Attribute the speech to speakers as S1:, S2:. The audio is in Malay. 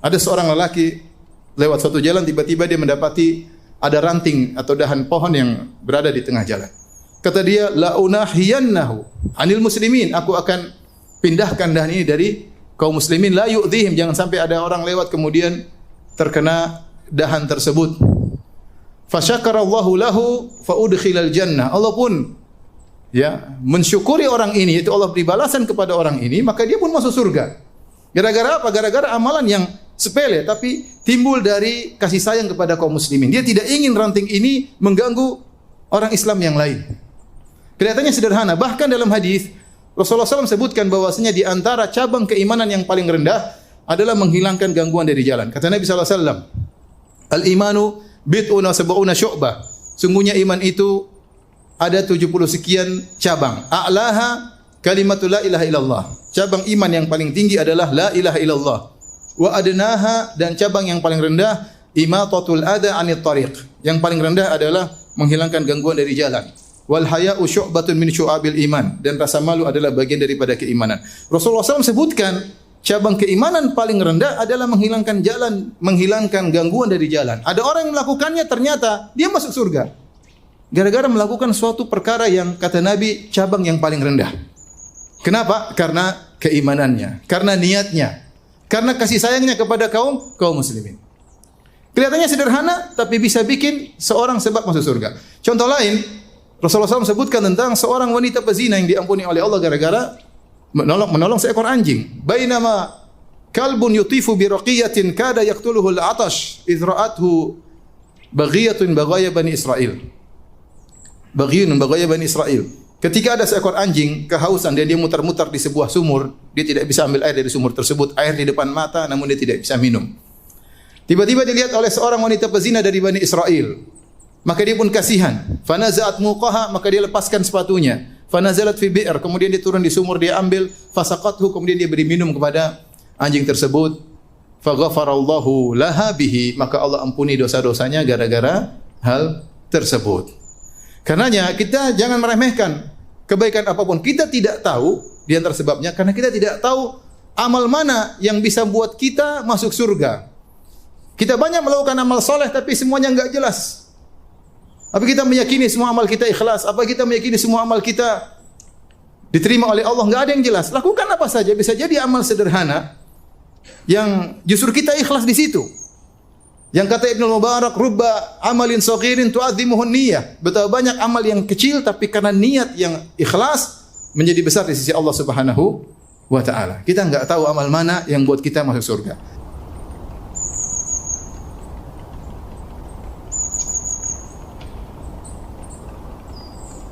S1: Ada seorang lelaki lewat suatu jalan, tiba-tiba dia mendapati ada ranting atau dahan pohon yang berada di tengah jalan. Kata dia, la unahiyannahu anil muslimin, aku akan pindahkan dahan ini dari kaum muslimin, la yu'dhihim, jangan sampai ada orang lewat kemudian terkena dahan tersebut. Fasyakarallahu lahu fa udkhilal jannah. Allah pun mensyukuri orang ini, itu Allah beri balasan kepada orang ini, maka dia pun masuk surga. Gara-gara apa? Gara-gara amalan yang sepele tapi timbul dari kasih sayang kepada kaum muslimin. Dia tidak ingin ranting ini mengganggu orang Islam yang lain. Kelihatannya sederhana. Bahkan dalam hadis Rasulullah SAW sebutkan bahwasanya di antara cabang keimanan yang paling rendah adalah menghilangkan gangguan dari jalan. Kata Nabi SAW, al-imanu bid'un wa sab'una syu'bah. Sungguhnya iman itu ada 70 sekian cabang. A'laha kalimatul la ilaha illallah. Cabang iman yang paling tinggi adalah la ilaha illallah. Wa adnaha, dan cabang yang paling rendah imatatul adha anit tariq. Yang paling rendah adalah menghilangkan gangguan dari jalan. Wal haya'u syu'batun min syu'abil iman, dan rasa malu adalah bagian daripada keimanan. Rasulullah SAW sebutkan cabang keimanan paling rendah adalah menghilangkan menghilangkan gangguan dari jalan. Ada orang yang melakukannya, ternyata dia masuk surga gara-gara melakukan suatu perkara yang kata Nabi cabang yang paling rendah. Kenapa? Karena keimanannya, karena niatnya, karena kasih sayangnya kepada kaum muslimin. Kelihatannya sederhana, tapi bisa bikin seorang sebab masuk surga. Contoh lain, Rasulullah SAW sebutkan tentang seorang wanita pezina yang diampuni oleh Allah gara-gara menolong seekor anjing. Bainama kalbun yutifu bi raqiyatin kada yaqtuluhu al-'atash idh ra'athu baghiyatun baghaya bani Israil. Baghiyun baghaya bani Israil. Ketika ada seekor anjing kehausan dan dia mutar-mutar di sebuah sumur, dia tidak bisa ambil air dari sumur tersebut, air di depan mata namun dia tidak bisa minum. Tiba-tiba dilihat oleh seorang wanita pezina dari Bani Israel. Maka dia pun kasihan. Fanaza'at muqaha, maka dia lepaskan sepatunya. Fanazalat fi bi'r, kemudian dia turun di sumur, dia ambil, fasaqathu, kemudian dia beri minum kepada anjing tersebut. Faghafarallahu laha bihi, maka Allah ampuni dosa-dosanya gara-gara hal tersebut. Karenanya kita jangan meremehkan kebaikan apapun. Kita tidak tahu di antara sebabnya karena kita tidak tahu amal mana yang bisa buat kita masuk surga. Kita banyak melakukan amal soleh tapi semuanya enggak jelas. Apa kita meyakini semua amal kita ikhlas? Apa kita meyakini semua amal kita diterima oleh Allah? Enggak ada yang jelas. Lakukan apa saja, bisa jadi amal sederhana yang justru kita ikhlas di situ. Yang kata Ibnu Mubarak, rubba amalin saghirin tu'azzimuhun niyyah. Betapa banyak amal yang kecil tapi karena niat yang ikhlas menjadi besar di sisi Allah Subhanahu wa taala. Kita enggak tahu amal mana yang buat kita masuk surga.